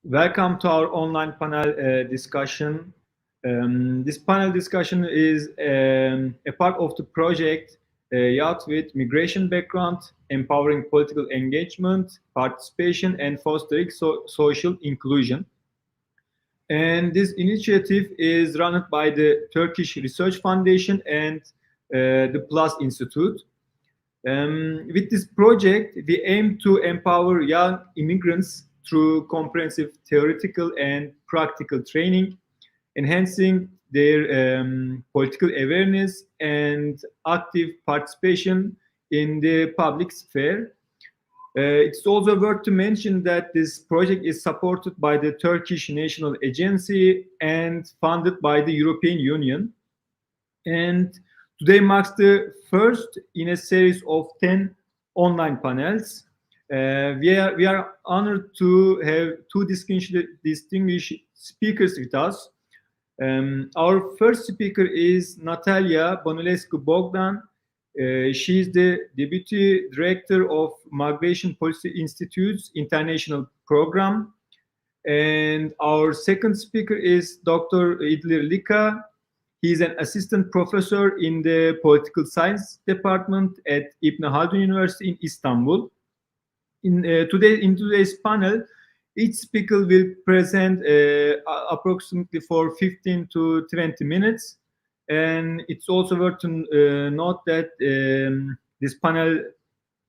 Welcome to our online panel discussion. This panel discussion is a part of the project Youth with Migration Background, Empowering Political Engagement, Participation, and Fostering Social Inclusion. And this initiative is run by the Turkish Research Foundation and the PLUS Institute. With this project, we aim to empower young immigrants through comprehensive theoretical and practical training, enhancing their political awareness and active participation in the public sphere. It's also worth to mention that this project is supported by the Turkish National Agency and funded by the European Union. And today marks the first in a series of 10 online panels. We are honored to have two distinguished speakers with us. Our first speaker is Natalia Bănulescu-Bogdan. She is the Deputy Director of Migration Policy Institute's International Program. And our second speaker is Dr. İdil Lika. He is an assistant professor in the Political Science Department at İbn Haldun University in Istanbul. In today's panel, each speaker will present approximately for 15 to 20 minutes. And it's also worth to note that this panel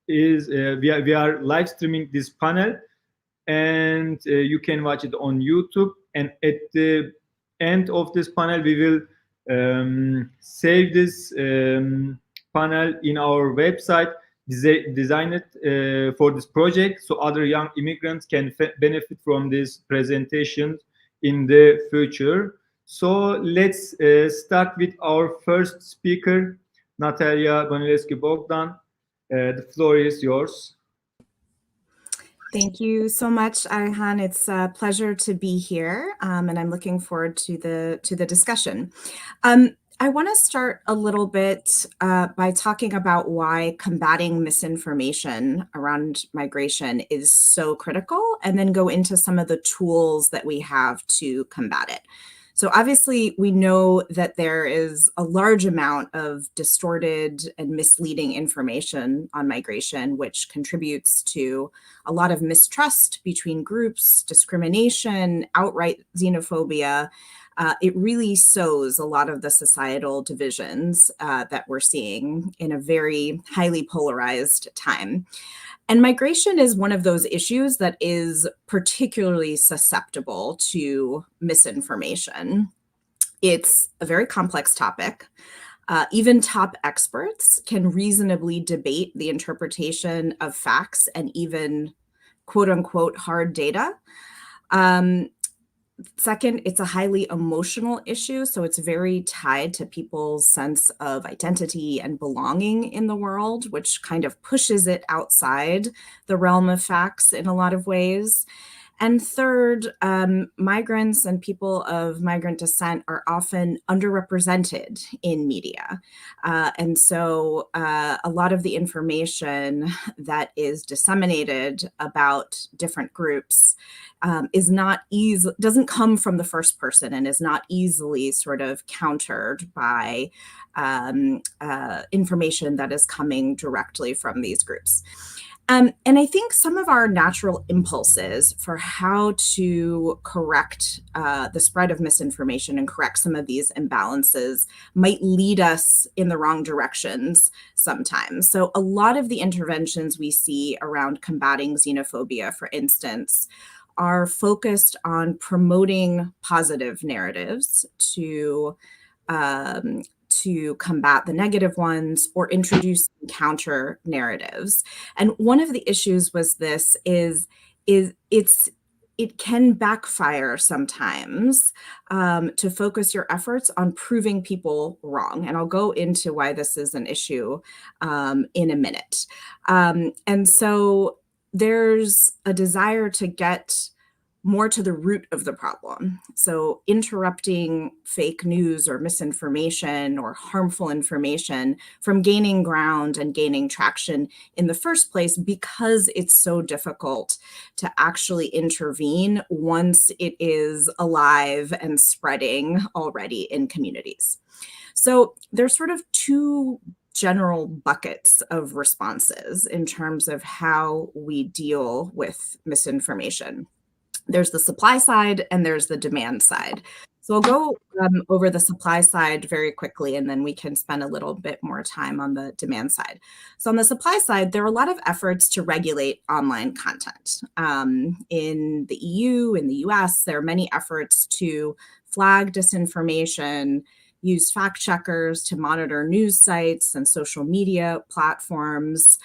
is, we are live streaming this panel, and you can watch it on YouTube. And at the end of this panel, we will save this panel in our website, designed for this project, so other young immigrants can benefit from this presentation in the future. So let's start with our first speaker, Natalia Bănulescu-Bogdan. The floor is yours. Thank you so much, Ayhan. It's a pleasure to be here, and I'm looking forward to the discussion. I want to start a little bit by talking about why combating misinformation around migration is so critical, and then go into some of the tools that we have to combat it. So obviously, we know that there is a large amount of distorted and misleading information on migration, which contributes to a lot of mistrust between groups, discrimination, outright xenophobia. It really sows a lot of the societal divisions that we're seeing in a very highly polarized time. And migration is one of those issues that is particularly susceptible to misinformation. It's a very complex topic. Even top experts can reasonably debate the interpretation of facts and even quote unquote hard data. Second, it's a highly emotional issue, so it's very tied to people's sense of identity and belonging in the world, which kind of pushes it outside the realm of facts in a lot of ways. And third, migrants and people of migrant descent are often underrepresented in media. And so a lot of the information that is disseminated about different groups doesn't come from the first person and is not easily sort of countered by information that is coming directly from these groups. And I think some of our natural impulses for how to correct the spread of misinformation and correct some of these imbalances might lead us in the wrong directions sometimes. So a lot of the interventions we see around combating xenophobia, for instance, are focused on promoting positive narratives to combat the negative ones or introduce counter narratives. And one of the issues was this it can backfire sometimes to focus your efforts on proving people wrong. And I'll go into why this is an issue in a minute. And so there's a desire to get more to the root of the problem. So interrupting fake news or misinformation or harmful information from gaining ground and gaining traction in the first place, because it's so difficult to actually intervene once it is alive and spreading already in communities. So there's sort of two general buckets of responses in terms of how we deal with misinformation. There's the supply side and there's the demand side. So I'll go over the supply side very quickly, and then we can spend a little bit more time on the demand side. So on the supply side, there are a lot of efforts to regulate online content. In the EU, in the US, there are many efforts to flag disinformation, use fact checkers to monitor news sites and social media platforms.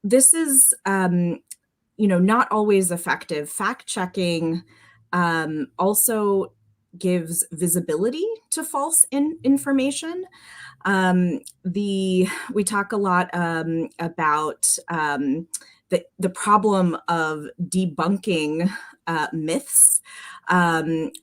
This is not always effective. Fact checking also gives visibility to false information. We talk a lot about the problem of debunking myths,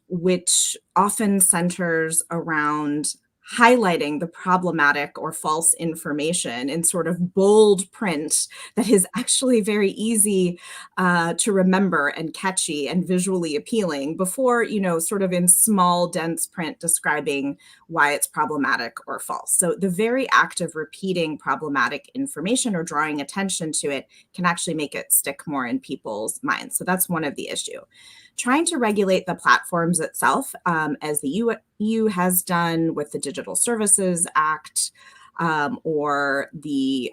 which often centers around highlighting the problematic or false information in sort of bold print that is actually very easy to remember and catchy and visually appealing before, sort of in small, dense print describing why it's problematic or false. So the very act of repeating problematic information or drawing attention to it can actually make it stick more in people's minds. So that's one of the issue. Trying to regulate the platforms itself, as the EU has done with the Digital Services Act, or the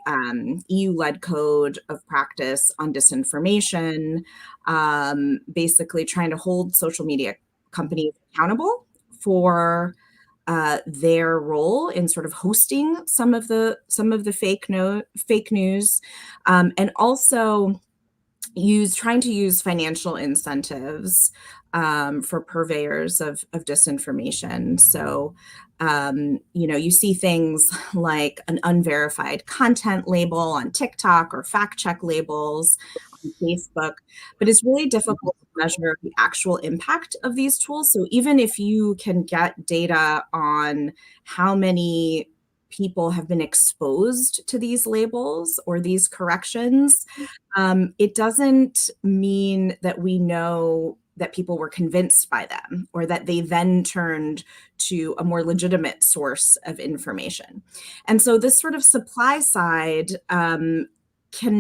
EU-led Code of Practice on Disinformation, basically trying to hold social media companies accountable for their role in sort of hosting some of the fake news, and also trying to use financial incentives for purveyors of disinformation. So, you see things like an unverified content label on TikTok or fact check labels on Facebook, but it's really difficult to measure the actual impact of these tools. So even if you can get data on how many people have been exposed to these labels or these corrections, it doesn't mean that we know that people were convinced by them or that they then turned to a more legitimate source of information. And so this sort of supply side can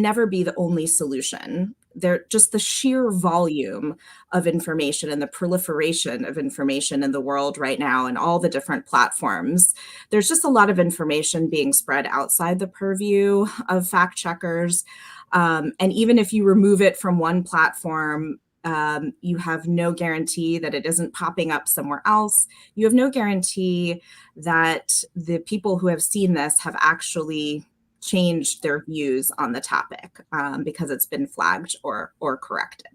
never be the only solution. Just the sheer volume of information and the proliferation of information in the world right now and all the different platforms, there's just a lot of information being spread outside the purview of fact checkers. And even if you remove it from one platform, you have no guarantee that it isn't popping up somewhere else. You have no guarantee that the people who have seen this have actually changed their views on the topic because it's been flagged or corrected.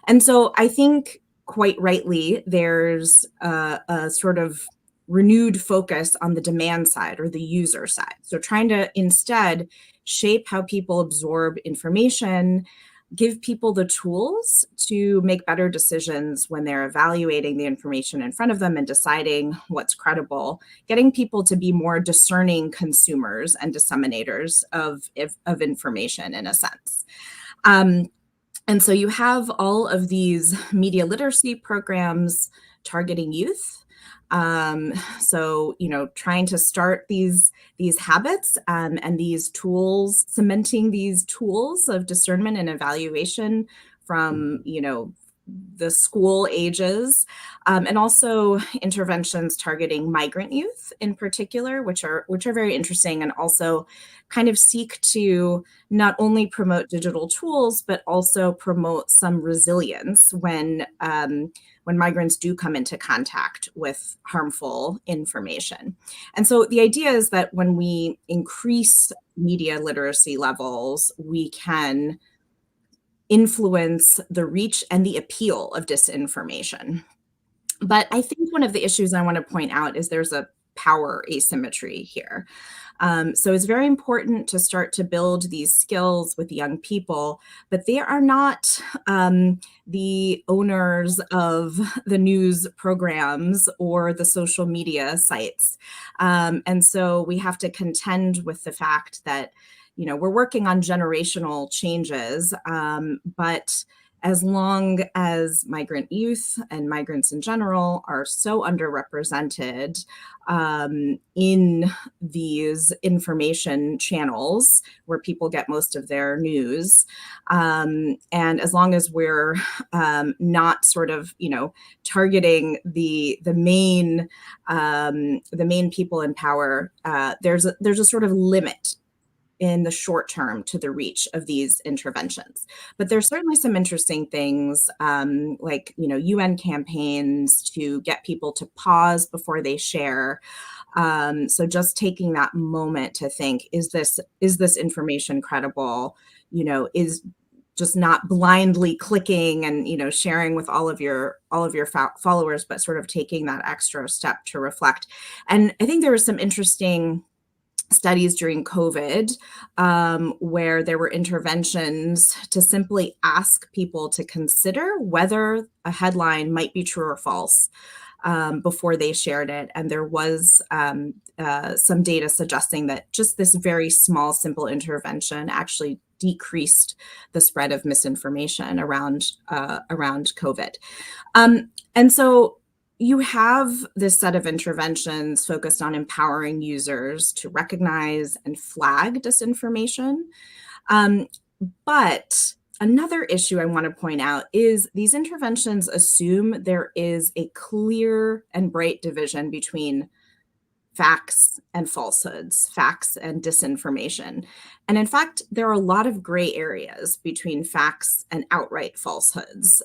And so I think quite rightly, there's a sort of renewed focus on the demand side or the user side. So trying to instead shape how people absorb information, give people the tools to make better decisions when they're evaluating the information in front of them and deciding what's credible, getting people to be more discerning consumers and disseminators of information in a sense. And so you have all of these media literacy programs targeting youth. So, trying to start these habits and these tools, cementing these tools of discernment and evaluation from, the school ages, and also interventions targeting migrant youth in particular, which are very interesting and also kind of seek to not only promote digital tools, but also promote some resilience when migrants do come into contact with harmful information. And so the idea is that when we increase media literacy levels, we can influence the reach and the appeal of disinformation. But I think one of the issues I want to point out is there's a power asymmetry here. So it's very important to start to build these skills with young people, but they are not the owners of the news programs or the social media sites. And so we have to contend with the fact that, you know, we're working on generational changes, but as long as migrant youth and migrants in general are so underrepresented in these information channels where people get most of their news, and as long as we're not sort of, you know, targeting the main people in power, there's a sort of limit in the short term to the reach of these interventions. But there's certainly some interesting things, like, you know, UN campaigns to get people to pause before they share. So just taking that moment to think, is this information credible? You know, is just not blindly clicking and, you know, sharing with all of your followers, but sort of taking that extra step to reflect. And I think there was some interesting studies during COVID, where there were interventions to simply ask people to consider whether a headline might be true or false before they shared it. And there was some data suggesting that just this very small, simple intervention actually decreased the spread of misinformation around COVID. And so you have this set of interventions focused on empowering users to recognize and flag disinformation. But another issue I want to point out is these interventions assume there is a clear and bright division between facts and falsehoods, facts and disinformation. And in fact, there are a lot of gray areas between facts and outright falsehoods.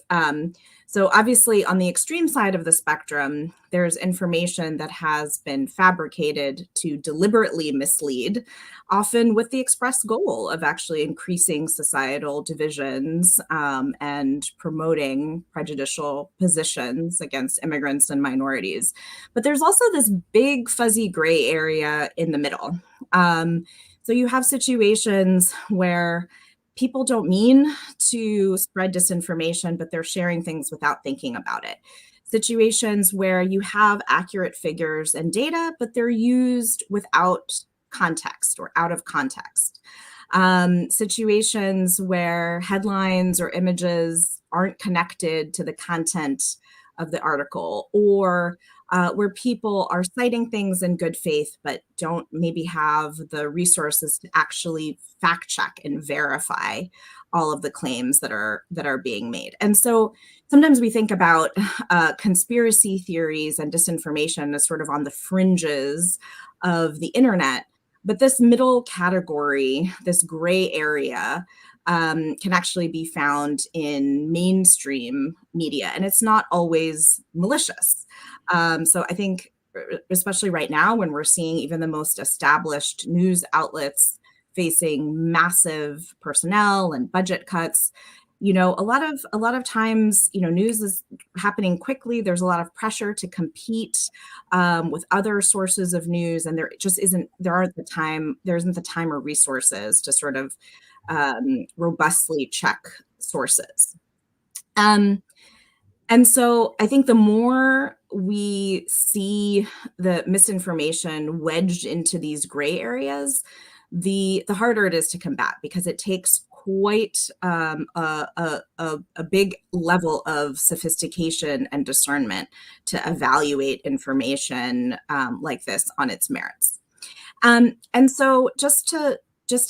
So obviously on the extreme side of the spectrum, there's information that has been fabricated to deliberately mislead, often with the express goal of actually increasing societal divisions and promoting prejudicial positions against immigrants and minorities. But there's also this big fuzzy gray area in the middle. So you have situations where people don't mean to spread disinformation, but they're sharing things without thinking about it. Situations where you have accurate figures and data, but they're used without context or out of context. Situations where headlines or images aren't connected to the content of the article, or where people are citing things in good faith, but don't maybe have the resources to actually fact check and verify all of the claims that are being made. And so sometimes we think about conspiracy theories and disinformation as sort of on the fringes of the internet, but this middle category, this gray area, can actually be found in mainstream media, and it's not always malicious. So I think, especially right now, when we're seeing even the most established news outlets facing massive personnel and budget cuts, you know, a lot of times, you know, news is happening quickly. There's a lot of pressure to compete with other sources of news, and there isn't the time or resources to sort of robustly check sources. And so I think the more we see the misinformation wedged into these gray areas, the harder it is to combat, because it takes quite a big level of sophistication and discernment to evaluate information like this on its merits. And so just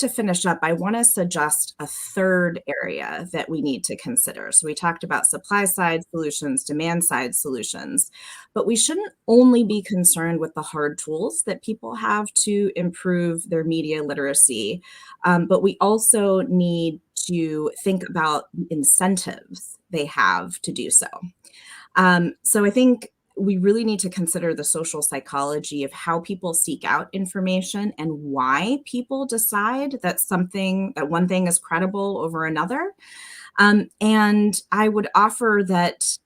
to finish up, I want to suggest a third area that we need to consider. So we talked about supply side solutions, demand side solutions, but we shouldn't only be concerned with the hard tools that people have to improve their media literacy, but we also need to think about incentives they have to do so. So I think we really need to consider the social psychology of how people seek out information and why people decide that one thing is credible over another. And I would offer that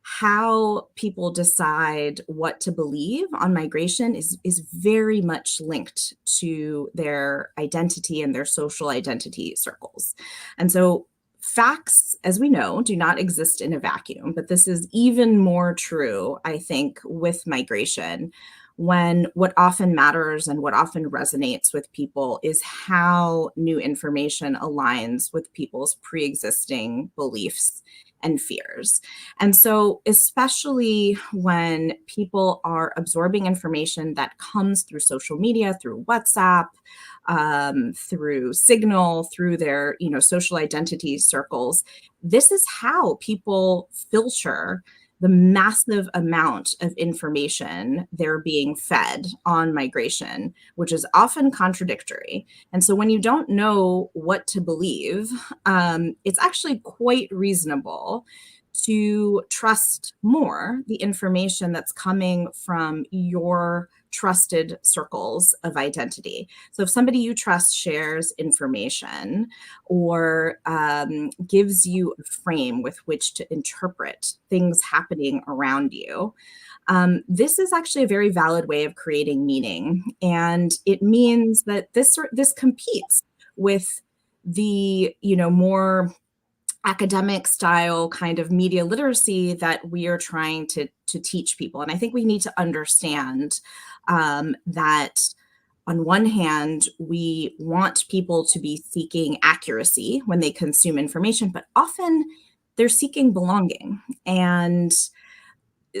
how people decide what to believe on migration is very much linked to their identity and their social identity circles. And so facts, as we know, do not exist in a vacuum, but this is even more true, I think, with migration, when what often matters and what often resonates with people is how new information aligns with people's pre-existing beliefs and fears. And so, especially when people are absorbing information that comes through social media, through WhatsApp, through Signal, through their social identity circles, this is how people filter the massive amount of information they're being fed on migration, which is often contradictory. And so when you don't know what to believe, it's actually quite reasonable to trust more the information that's coming from your trusted circles of identity. So if somebody you trust shares information or gives you a frame with which to interpret things happening around you, this is actually a very valid way of creating meaning. And it means that this competes with the more academic style kind of media literacy that we are trying to teach people. And I think we need to understand that on one hand, we want people to be seeking accuracy when they consume information, but often they're seeking belonging and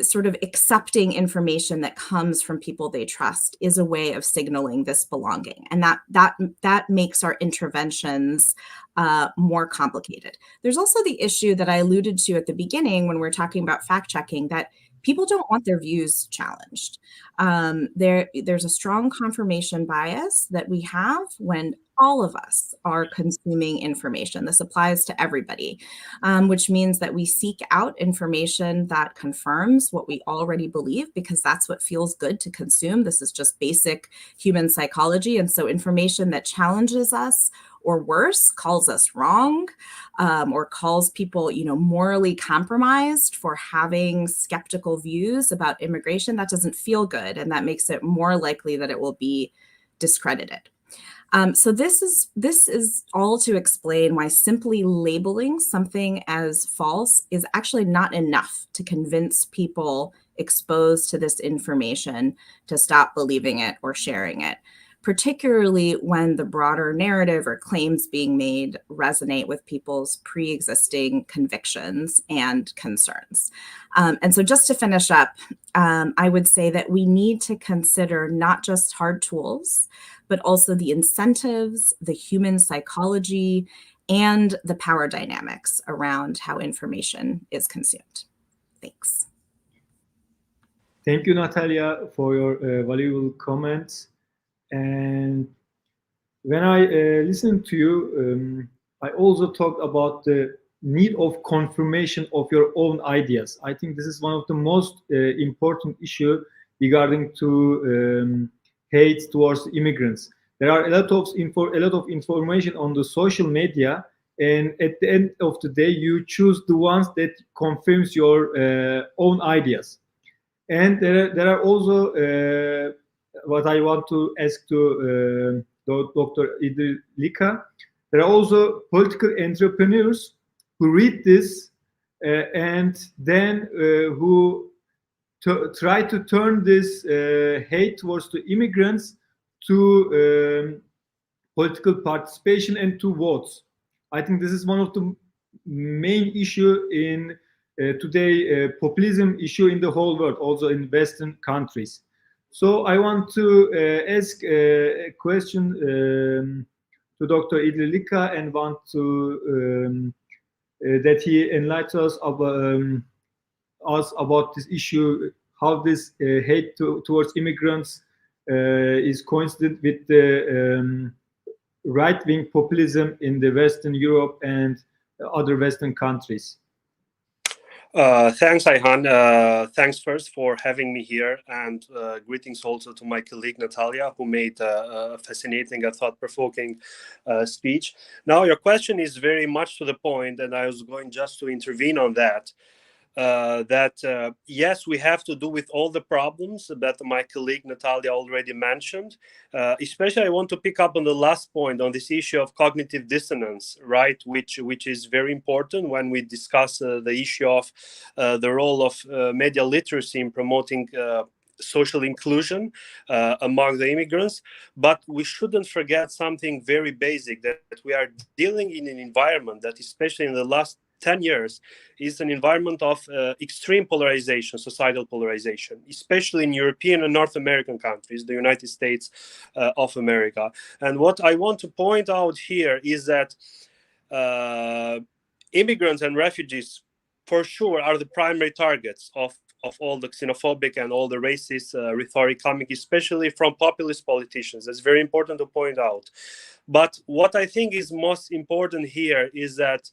sort of accepting information that comes from people they trust is a way of signaling this belonging. And that makes our interventions more complicated. There's also the issue that I alluded to at the beginning when we're talking about fact checking, that people don't want their views challenged. There's a strong confirmation bias that we have when all of us are consuming information. This applies to everybody, which means that we seek out information that confirms what we already believe, because that's what feels good to consume. This is just basic human psychology. And so information that challenges us, or worse, calls us wrong, or calls people, morally compromised for having skeptical views about immigration, that doesn't feel good. And that makes it more likely that it will be discredited. So this is all to explain why simply labeling something as false is actually not enough to convince people exposed to this information to stop believing it or sharing it, particularly when the broader narrative or claims being made resonate with people's pre-existing convictions and concerns. And so just to finish up, I would say that we need to consider not just hard tools, but also the incentives, the human psychology, and the power dynamics around how information is consumed. Thanks. Thank you, Natalia, for your valuable comments. And when I listened to you, I also talked about the need of confirmation of your own ideas. I think this is one of the most important issues regarding to hate towards immigrants. There are a lot of information on the social media, and at the end of the day, you choose the ones that confirms your own ideas. And there are also what I want to ask to Dr. Idrika. There are also political entrepreneurs who read this and then who try to turn this hate towards the immigrants to political participation and to votes. I think this is one of the main issue in today populism issue in the whole world, also in Western countries. So I want to ask a question to Dr. Idrika and want to that he enlightens us about this issue, how this hate towards immigrants is coincident with the right-wing populism in the Western Europe and other Western countries. Thanks, Ayhan. Thanks first for having me here, and greetings also to my colleague Natalia, who made a fascinating and thought-provoking speech. Now, your question is very much to the point, and I was going just to intervene on that. that yes, we have to do with all the problems that my colleague Natalia already mentioned. Especially, I want to pick up on the last point on this issue of cognitive dissonance, right? Which is very important when we discuss the issue of the role of media literacy in promoting social inclusion among the immigrants. But we shouldn't forget something very basic, that we are dealing in an environment that, especially in the last 10 years, is an environment of extreme polarization, societal polarization, especially in European and North American countries, the United States of America. And what I want to point out here is that immigrants and refugees, for sure, are the primary targets of all the xenophobic and all the racist rhetoric coming, especially from populist politicians. That's very important to point out. But what I think is most important here is that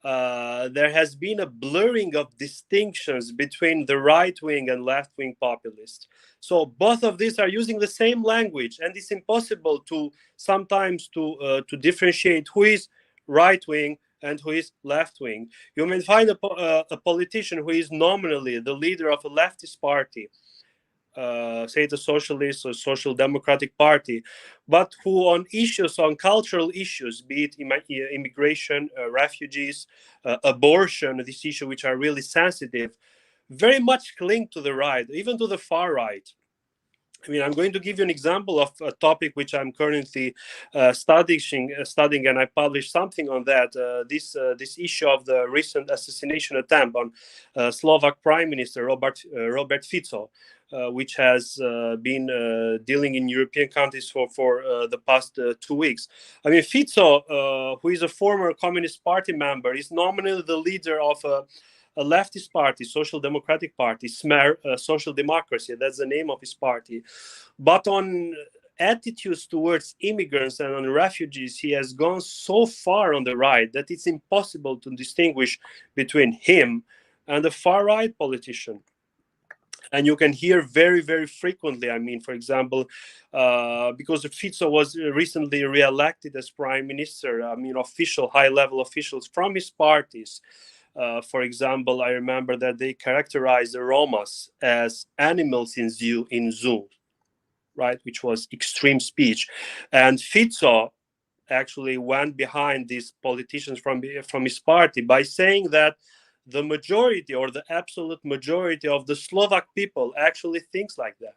there has been a blurring of distinctions between the right-wing and left-wing populists. So both of these are using the same language, and it's impossible to sometimes to differentiate who is right-wing and who is left-wing. You may find a politician who is nominally the leader of a leftist party, say the Socialist or Social Democratic Party, but who on issues, on cultural issues, be it immigration, refugees, abortion, this issue which are really sensitive, very much cling to the right, even to the far right. I mean, I'm going to give you an example of a topic which I'm currently studying, and I published something on that. This issue of the recent assassination attempt on Slovak Prime Minister Robert Fico, which has been dealing in European countries for the past 2 weeks. I mean, Fico, who is a former Communist Party member, is nominally the leader of a leftist party, Social Democratic Party, SMER, Social Democracy. That's the name of his party. But on attitudes towards immigrants and on refugees, he has gone so far on the right that it's impossible to distinguish between him and a far-right politician. And you can hear very, very frequently, I mean, for example, because Fico was recently re-elected as prime minister, I mean, high-level officials from his parties, for example, I remember that they characterized the Romas as animals in zoo, right, which was extreme speech. And Fico actually went behind these politicians from his party by saying that the majority, or the absolute majority of the Slovak people, actually thinks like that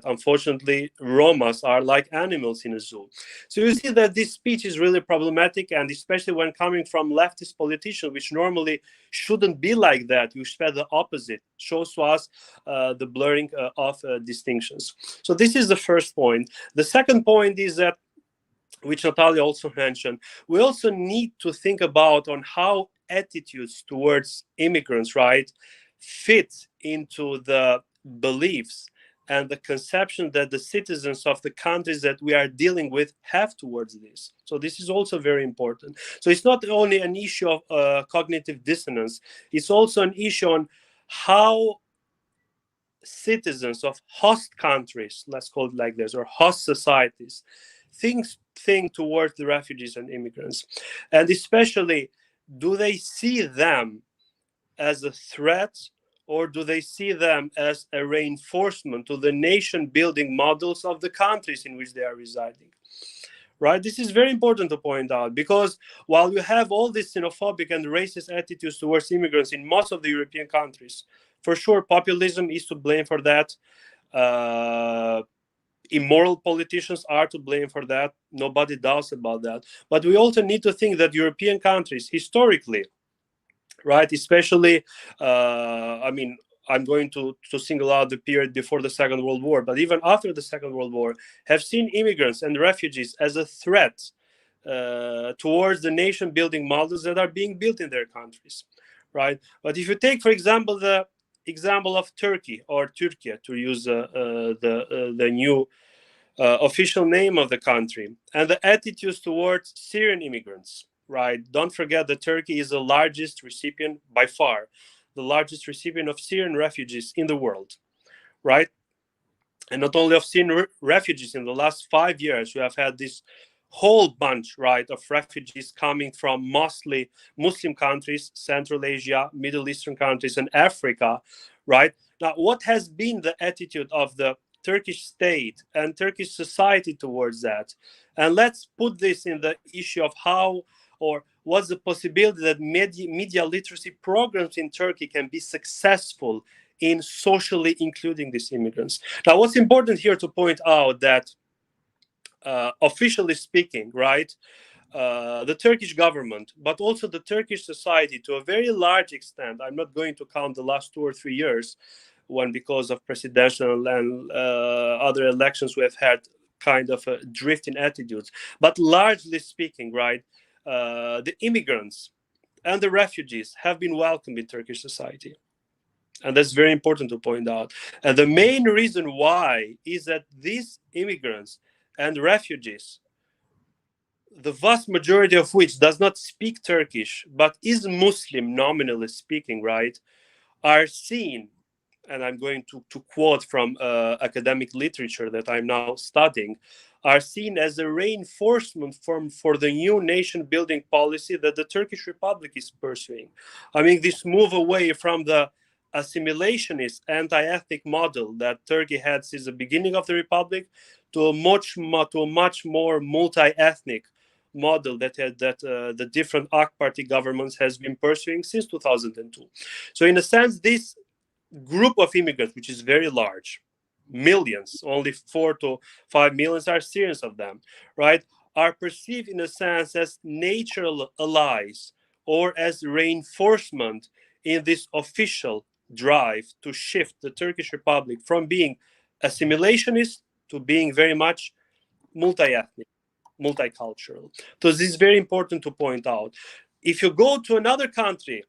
unfortunately Romas are like animals in a zoo. So you see that this speech is really problematic, and especially when coming from leftist politicians, which normally shouldn't be like that. You said the opposite, shows to us the blurring of distinctions. So this is the first point. The second point is that, which Natalia also mentioned, we also need to think about on how attitudes towards immigrants, right, fit into the beliefs and the conception that the citizens of the countries that we are dealing with have towards this. So this is also very important. So it's not only an issue of cognitive dissonance, it's also an issue on how citizens of host countries, let's call it like this, or host societies, think towards the refugees and immigrants. And especially, do they see them as a threat, or do they see them as a reinforcement to the nation building models of the countries in which they are residing? Right? This is very important to point out, because while you have all these xenophobic and racist attitudes towards immigrants in most of the European countries, for sure, populism is to blame for that. Immoral politicians are to blame for that. Nobody doubts about that. But we also need to think that European countries, historically, right, especially, I mean, I'm going to single out the period before the Second World War, but even after the Second World War, have seen immigrants and refugees as a threat towards the nation-building models that are being built in their countries, right? But if you take, for example, the example of Turkey, or Turkey, to use the new official name of the country, and the attitudes towards Syrian immigrants, right? Don't forget that Turkey is the largest recipient, by far, the largest recipient of Syrian refugees in the world, right? And not only of Syrian refugees, in the last 5 years, we have had this whole bunch, right, of refugees coming from mostly Muslim countries, Central Asia, Middle Eastern countries, and Africa, right? Now, what has been the attitude of the Turkish state and Turkish society towards that? And let's put this in the issue of how or what's the possibility that media literacy programs in Turkey can be successful in socially including these immigrants. Now, what's important here to point out that officially speaking, right, the Turkish government, but also the Turkish society to a very large extent, I'm not going to count the last 2 or 3 years, when because of presidential and other elections we have had kind of a drift in attitudes, but largely speaking, right, the immigrants and the refugees have been welcomed in Turkish society. And that's very important to point out. And the main reason why is that these immigrants and refugees, the vast majority of which does not speak Turkish, but is Muslim, nominally speaking, right, are seen, and I'm going to quote from academic literature that I'm now studying, are seen as a reinforcement for the new nation building policy that the Turkish Republic is pursuing. I mean, this move away from the assimilationist anti-ethnic model that Turkey had since the beginning of the Republic to a much more multi-ethnic model that the different AK Party governments has been pursuing since 2002. So in a sense, this group of immigrants, which is very large, millions, only 4 to 5 million are Syrians of them, right, are perceived in a sense as natural allies or as reinforcement in this official drive to shift the Turkish Republic from being assimilationist to being very much multi-ethnic, multicultural. So this is very important to point out. If you go to another country,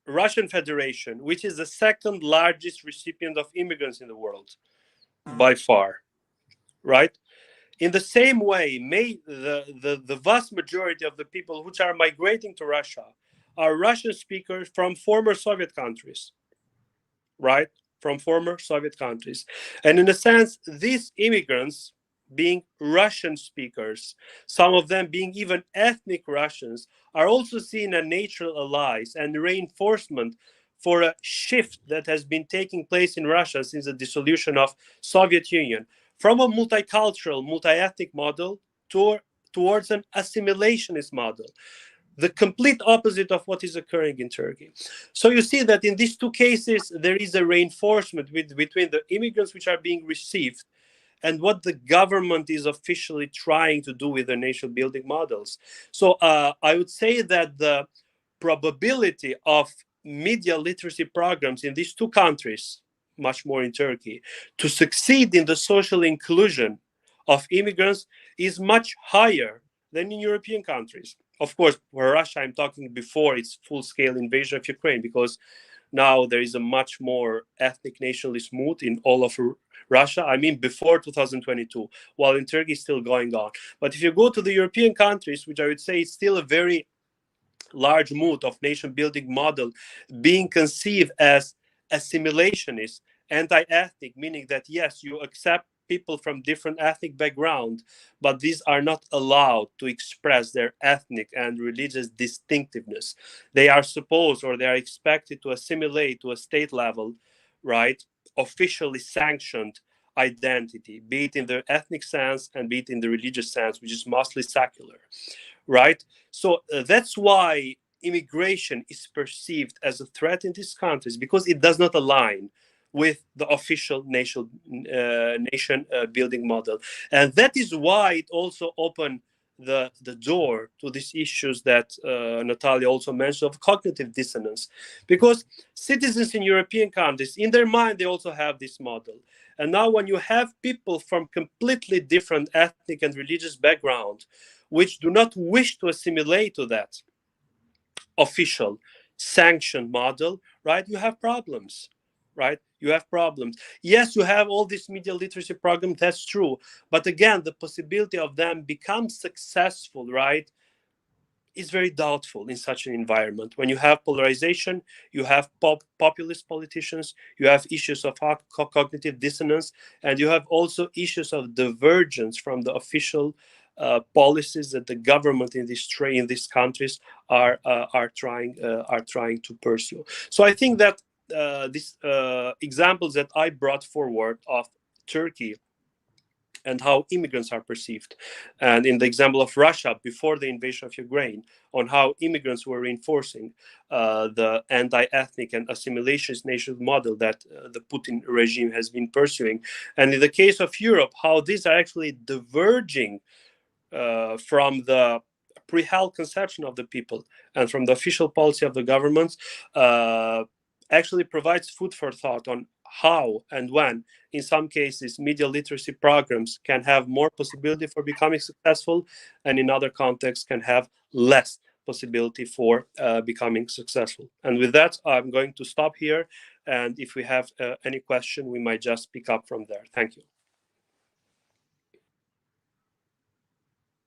Russian Federation, which is the second largest recipient of immigrants in the world by far, right? In the same way, the vast majority of the people which are migrating to Russia are Russian speakers from former Soviet countries, right? From former Soviet countries. And in a sense, these immigrants, being Russian speakers, some of them being even ethnic Russians, are also seen as natural allies and reinforcement for a shift that has been taking place in Russia since the dissolution of Soviet Union, from a multicultural, multi-ethnic model towards an assimilationist model, the complete opposite of what is occurring in Turkey. So you see that in these two cases, there is a reinforcement between the immigrants which are being received and what the government is officially trying to do with the nation building models. So I would say that the probability of media literacy programs in these two countries, much more in Turkey, to succeed in the social inclusion of immigrants is much higher than in European countries. Of course, for Russia, I'm talking before its full-scale invasion of Ukraine, because now there is a much more ethnic nationalist mood in all of Russia. I mean, before 2022, while in Turkey it's still going on. But if you go to the European countries, which I would say is still a very large mood of nation building model being conceived as assimilationist, anti-ethnic, meaning that yes, you accept people from different ethnic background, but these are not allowed to express their ethnic and religious distinctiveness. They are supposed, or they are expected to assimilate to a state level, right, officially sanctioned identity, be it in the ethnic sense and be it in the religious sense, which is mostly secular, right? So that's why immigration is perceived as a threat in these countries, because it does not align with the official nation building model. And that is why it also opened the door to these issues that Natalia also mentioned of cognitive dissonance. Because citizens in European countries, in their mind, they also have this model. And now when you have people from completely different ethnic and religious background, which do not wish to assimilate to that official sanctioned model, right, you have problems. Right? You have problems. Yes, you have all these media literacy programs, that's true. But again, the possibility of them become successful, right, is very doubtful in such an environment. When you have polarization, you have populist politicians, you have issues of cognitive dissonance, and you have also issues of divergence from the official policies that the government in these countries are trying to pursue. So I think that these examples that I brought forward of Turkey and how immigrants are perceived, and in the example of Russia before the invasion of Ukraine, on how immigrants were reinforcing the anti-ethnic and assimilationist nation model that the Putin regime has been pursuing, and in the case of Europe, how these are actually diverging from the pre-held conception of the people and from the official policy of the governments, actually provides food for thought on how and when, in some cases, media literacy programs can have more possibility for becoming successful, and in other contexts can have less possibility for becoming successful. And with that, I'm going to stop here. And if we have any question, we might just pick up from there. Thank you.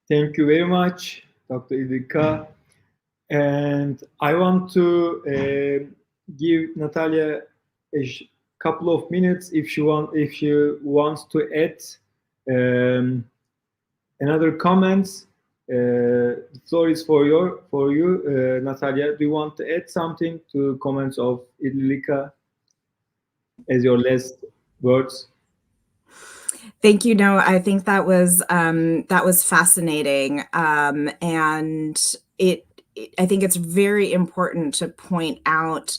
Thank you very much, Dr. Ilika. And I want to give Natalia a couple of minutes if she wants to add another comments. The floor is for you, Natalia. Do you want to add something to comments of Ilika as your last words? Thank you. No, I think that was fascinating, and I think it's very important to point out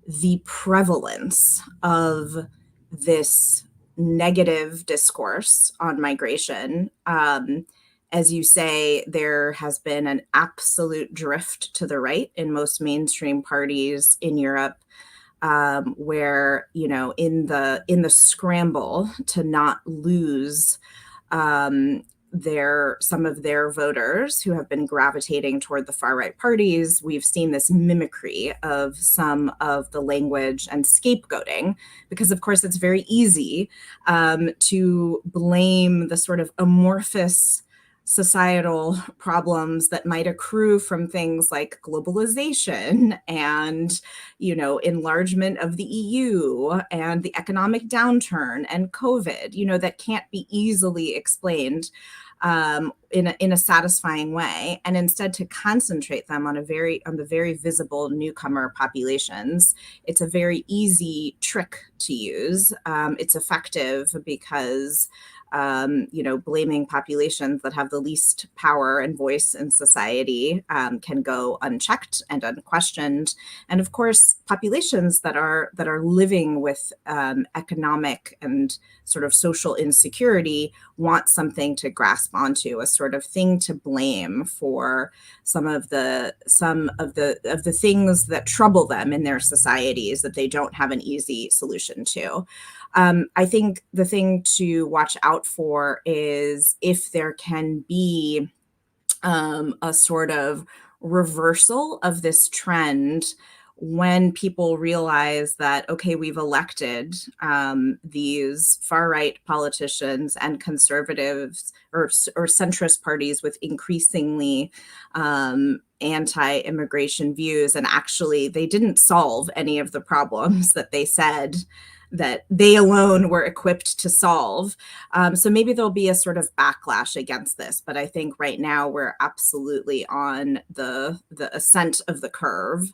the prevalence of this negative discourse on migration. As you say, there has been an absolute drift to the right in most mainstream parties in Europe, where, you know, in the scramble to not lose some of their voters who have been gravitating toward the far right parties, we've seen this mimicry of some of the language and scapegoating, because of course it's very easy to blame the sort of amorphous societal problems that might accrue from things like globalization and, you know, enlargement of the EU and the economic downturn and COVID, you know, that can't be easily explained in a satisfying way, and instead to concentrate them on the very visible newcomer populations. It's a very easy trick to use. It's effective because you know, blaming populations that have the least power and voice in society can go unchecked and unquestioned. And of course, populations that are living with economic and sort of social insecurity want something to grasp onto, a sort of thing to blame for some of the things that trouble them in their societies that they don't have an easy solution to. I think the thing to watch out for is if there can be a sort of reversal of this trend when people realize that, okay, we've elected these far-right politicians and conservatives or centrist parties with increasingly anti-immigration views, and actually they didn't solve any of the problems that they said that they alone were equipped to solve. So maybe there'll be a sort of backlash against this, but I think right now we're absolutely on the ascent of the curve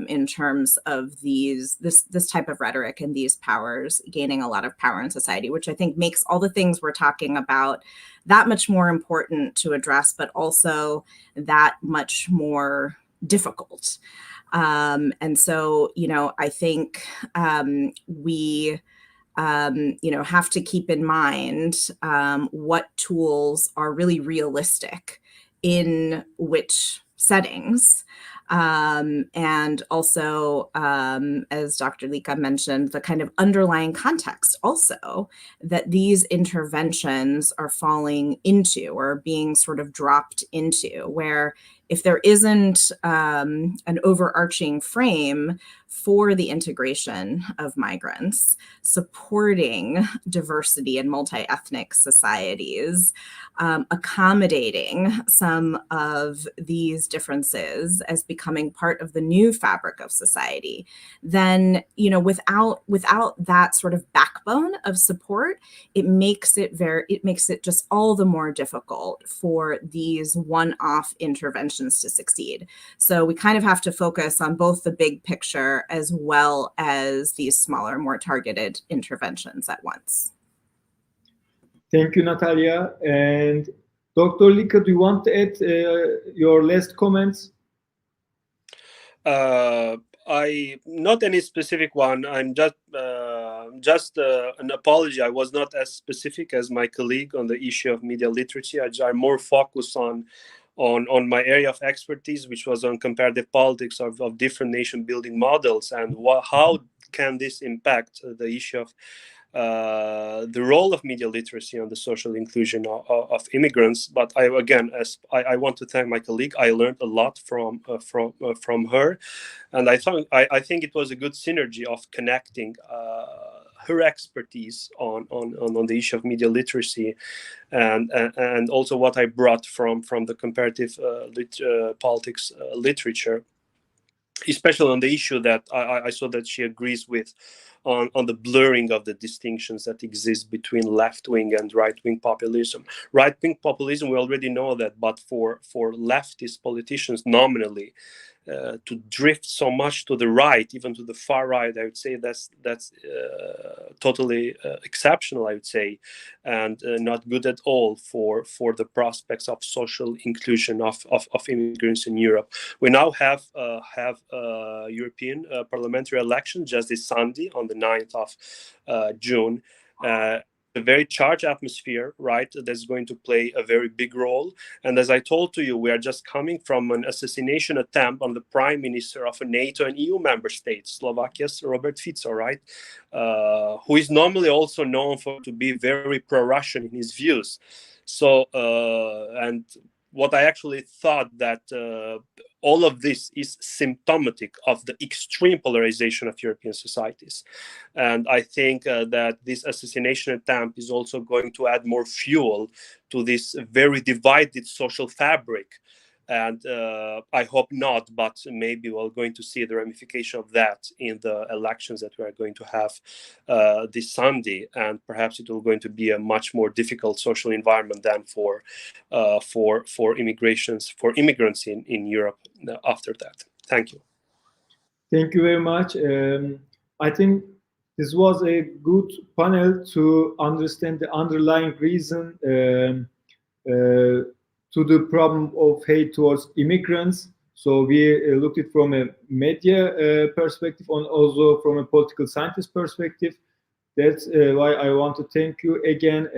in terms of this type of rhetoric and these powers gaining a lot of power in society, which I think makes all the things we're talking about that much more important to address, but also that much more difficult. And so, you know, I think we, you know, have to keep in mind what tools are really realistic in which settings. And also, as Dr. Lika mentioned, the kind of underlying context also that these interventions are falling into or being sort of dropped into, where if there isn't an overarching frame for the integration of migrants, supporting diversity in multi-ethnic societies, accommodating some of these differences as becoming part of the new fabric of society, then, you know, without that sort of backbone of support, it makes it just all the more difficult for these one-off interventions to succeed. So we kind of have to focus on both the big picture as well as these smaller, more targeted interventions at once. Thank you, Natalia. And Dr. Lika, do you want to add your last comments? Not any specific one. I'm just an apology. I was not as specific as my colleague on the issue of media literacy. I'm more focused on my area of expertise, which was on comparative politics of different nation building models, and how can this impact the issue of the role of media literacy on the social inclusion of immigrants. But I want to thank my colleague. I learned a lot from her, and I think it was a good synergy of connecting her expertise on the issue of media literacy, and also what I brought from the comparative politics literature, especially on the issue that I saw that she agrees with on the blurring of the distinctions that exist between left-wing and right-wing populism. Right-wing populism, we already know that, but for leftist politicians nominally to drift so much to the right, even to the far right, I would say that's totally exceptional, I would say, and not good at all for the prospects of social inclusion of immigrants in Europe. We now have European parliamentary election just this Sunday on the 9th of June. A very charged atmosphere, right? That's going to play a very big role. And as I told to you, we are just coming from an assassination attempt on the prime minister of a NATO and EU member state, Slovakia's Robert Fico, right? Who is normally also known to be very pro-Russian in his views. So, and what I actually thought that all of this is symptomatic of the extreme polarization of European societies. And I think that this assassination attempt is also going to add more fuel to this very divided social fabric. And I hope not, but maybe we're going to see the ramification of that in the elections that we are going to have this Sunday. And perhaps it will going to be a much more difficult social environment than for immigrants in Europe after that. Thank you. Thank you very much. I think this was a good panel to understand the underlying reason to the problem of hate towards immigrants. So we looked at it from a media perspective and also from a political scientist perspective. That's why I want to thank you again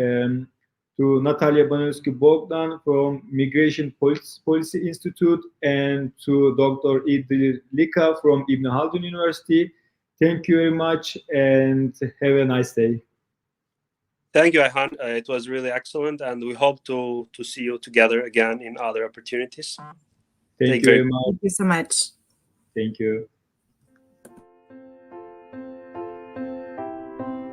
to Natalia Banowski-Bogdan from Migration Policy Institute and to Dr. Idil Lika from Ibn Haldun University. Thank you very much and have a nice day. Thank you, Ayhan. It was really excellent, and we hope to see you together again in other opportunities. Thank you very much. Thank you so much. Thank you.